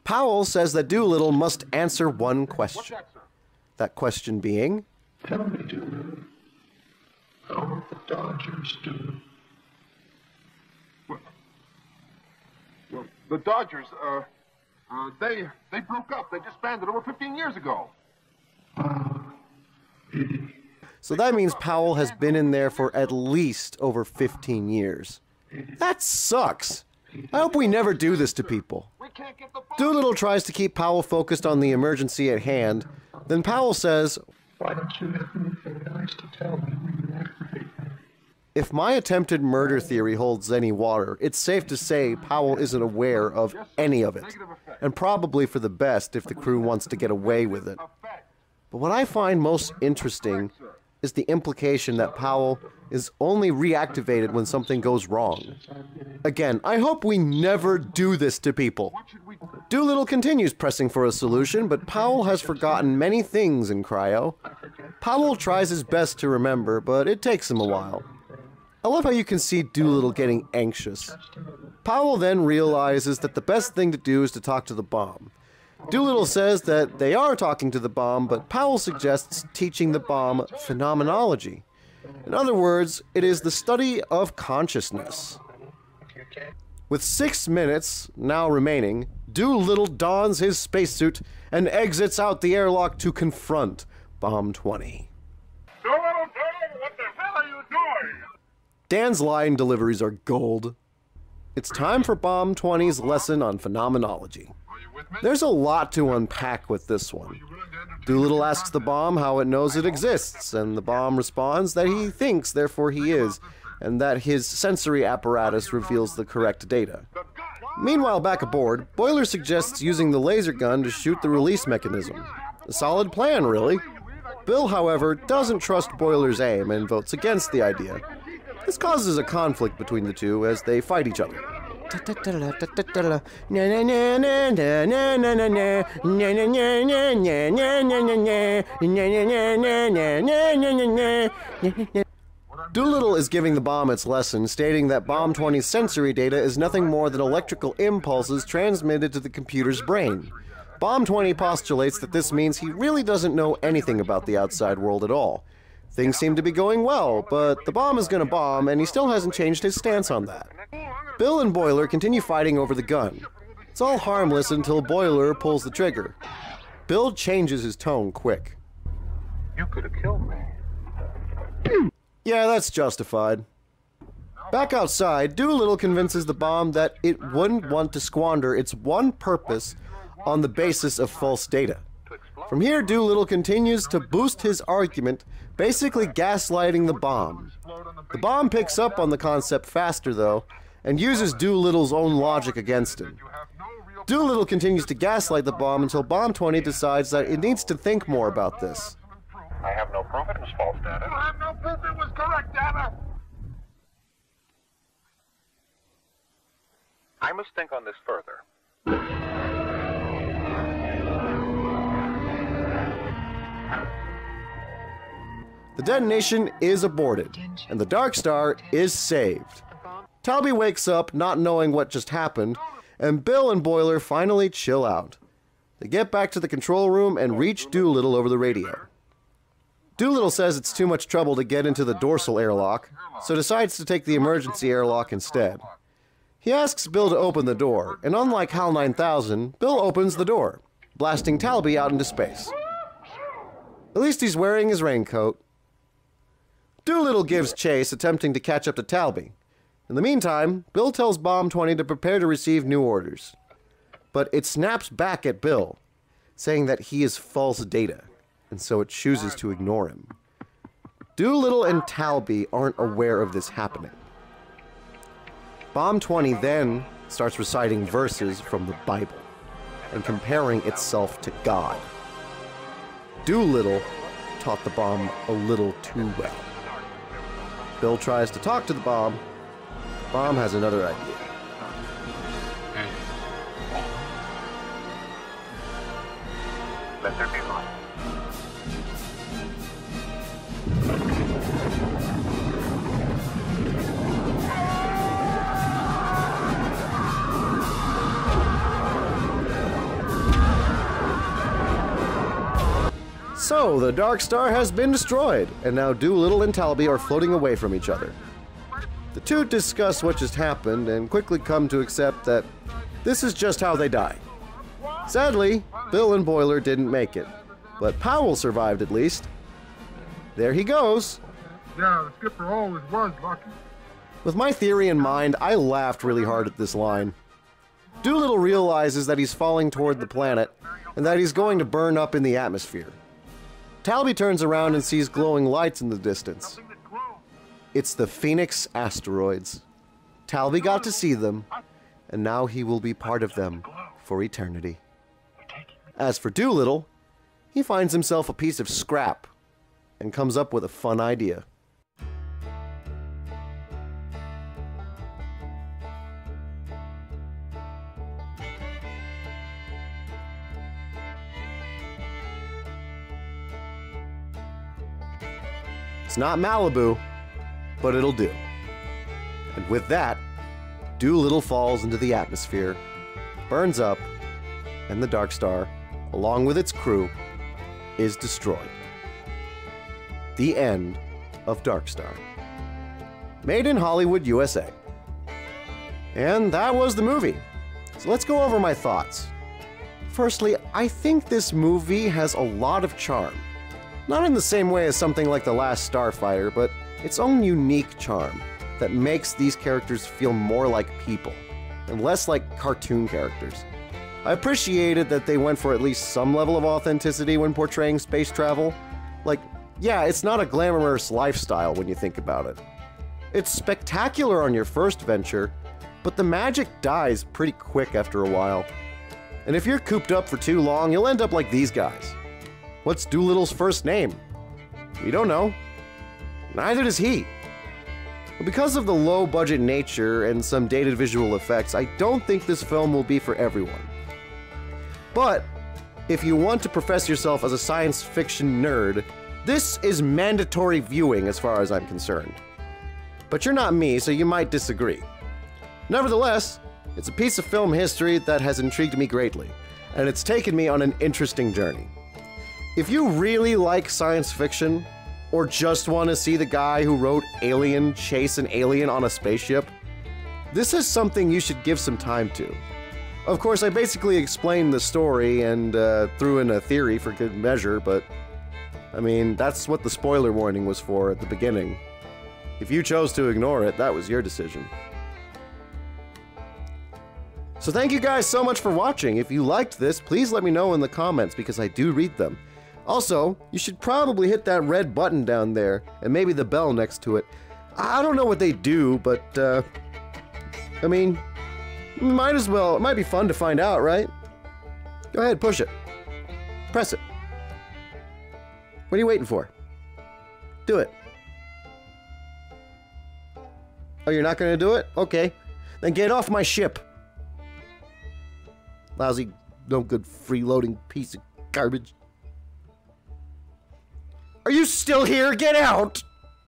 Powell says that Doolittle must answer one question. That question being... Tell me, Doolittle, how are the Dodgers doing? Well, the Dodgers, they broke up. They disbanded over 15 years ago. Pity. So that means Powell has been in there for at least over 15 years. That sucks. I hope we never do this to people. Doolittle tries to keep Powell focused on the emergency at hand. Then Powell says, Why don't you have anything nice to tell me when you're not great? if my attempted murder theory holds any water, it's safe to say Powell isn't aware of any of it. And probably for the best if the crew wants to get away with it. But what I find most interesting is the implication that Powell is only reactivated when something goes wrong. Again, I hope we never do this to people. Doolittle continues pressing for a solution, but Powell has forgotten many things in Cryo. Powell tries his best to remember, but it takes him a while. I love how you can see Doolittle getting anxious. Powell then realizes that the best thing to do is to talk to the bomb. Doolittle says that they are talking to the bomb, but Powell suggests teaching the bomb phenomenology. In other words, it is the study of consciousness. With 6 minutes now remaining, Doolittle dons his spacesuit and exits out the airlock to confront Bomb 20. Doolittle, what the hell are you doing? Dan's line deliveries are gold. it's time for Bomb 20's lesson on phenomenology. There's a lot to unpack with this one. Doolittle asks the bomb how it knows it exists, and the bomb responds that he thinks, therefore he is, and that his sensory apparatus reveals the correct data. Meanwhile, back aboard, Boiler suggests using the laser gun to shoot the release mechanism. A solid plan, really. Bill, however, doesn't trust Boiler's aim and votes against the idea. This causes a conflict between the two as they fight each other. Doolittle is giving the bomb its lesson, stating that Bomb 20's sensory data is nothing more than electrical impulses transmitted to the computer's brain. Bomb 20 postulates that this means he really doesn't know anything about the outside world at all. Things seem to be going well, but the bomb is gonna bomb, and he still hasn't changed his stance on that. Bill and Boiler continue fighting over the gun. It's all harmless until Boiler pulls the trigger. Bill changes his tone quick. You could have killed me. Yeah, that's justified. Back outside, Doolittle convinces the bomb that it wouldn't want to squander its one purpose on the basis of false data. From here, Doolittle continues to boost his argument, basically gaslighting the bomb. The bomb picks up on the concept faster, though, and uses Doolittle's own logic against him. Doolittle continues to gaslight the bomb until Bomb 20 decides that it needs to think more about this. I have no proof it was false data. I have no proof it was correct data. I must think on this further. The detonation is aborted, and the Dark Star is saved. Talby wakes up not knowing what just happened, and Bill and Boiler finally chill out. They get back to the control room and reach Doolittle over the radio. Doolittle says it's too much trouble to get into the dorsal airlock, so decides to take the emergency airlock instead. He asks Bill to open the door, and unlike HAL 9000, Bill opens the door, blasting Talby out into space. At least he's wearing his raincoat. Doolittle gives chase, attempting to catch up to Talby. In the meantime, Bill tells Bomb 20 to prepare to receive new orders. But it snaps back at Bill, saying that he is false data, and so it chooses to ignore him. Doolittle and Talby aren't aware of this happening. Bomb 20 then starts reciting verses from the Bible and comparing itself to God. Doolittle taught the bomb a little too well. Bill tries to talk to the bomb. The bomb has another idea. Let there be light. So, the Dark Star has been destroyed, and now Doolittle and Talby are floating away from each other. The two discuss what just happened and quickly come to accept that this is just how they die. Sadly, Bill and Boiler didn't make it, but Powell survived at least. There he goes. Yeah, the skipper always was lucky. With my theory in mind, I laughed really hard at this line. Doolittle realizes that he's falling toward the planet and that he's going to burn up in the atmosphere. Talby turns around and sees glowing lights in the distance. It's the Phoenix asteroids. Talby got to see them, and now he will be part of them for eternity. As for Doolittle, he finds himself a piece of scrap and comes up with a fun idea. It's not Malibu, but it'll do. And with that, Doolittle falls into the atmosphere, burns up, and the Dark Star, along with its crew, is destroyed. The end of Dark Star. Made in Hollywood, USA. And that was the movie. So let's go over my thoughts. Firstly, I think this movie has a lot of charm. Not in the same way as something like The Last Starfighter, but its own unique charm. that makes these characters feel more like people, and less like cartoon characters. I appreciated that they went for at least some level of authenticity when portraying space travel. Like, yeah, it's not a glamorous lifestyle when you think about it. It's spectacular on your first venture, but the magic dies pretty quick after a while. And if you're cooped up for too long, you'll end up like these guys. What's Doolittle's first name? We don't know. Neither does he. But because of the low-budget nature and some dated visual effects, I don't think this film will be for everyone. But if you want to profess yourself as a science fiction nerd, this is mandatory viewing as far as I'm concerned. But you're not me, so you might disagree. Nevertheless, it's a piece of film history that has intrigued me greatly, and it's taken me on an interesting journey. If you really like science fiction, or just want to see the guy who wrote Alien chase an alien on a spaceship, this is something you should give some time to. Of course, I basically explained the story and threw in a theory for good measure, but I mean, that's what the spoiler warning was for at the beginning. If you chose to ignore it, that was your decision. So thank you guys so much for watching. If you liked this, please let me know in the comments because I do read them. Also, you should probably hit that red button down there and maybe the bell next to it. I don't know what they do, but I mean, might as well. It might be fun to find out, right? Go ahead, push it. Press it. What are you waiting for? Do it. Oh, you're not gonna do it? Okay. Then get off my ship. Lousy, no good freeloading piece of garbage. Are you still here? Get out!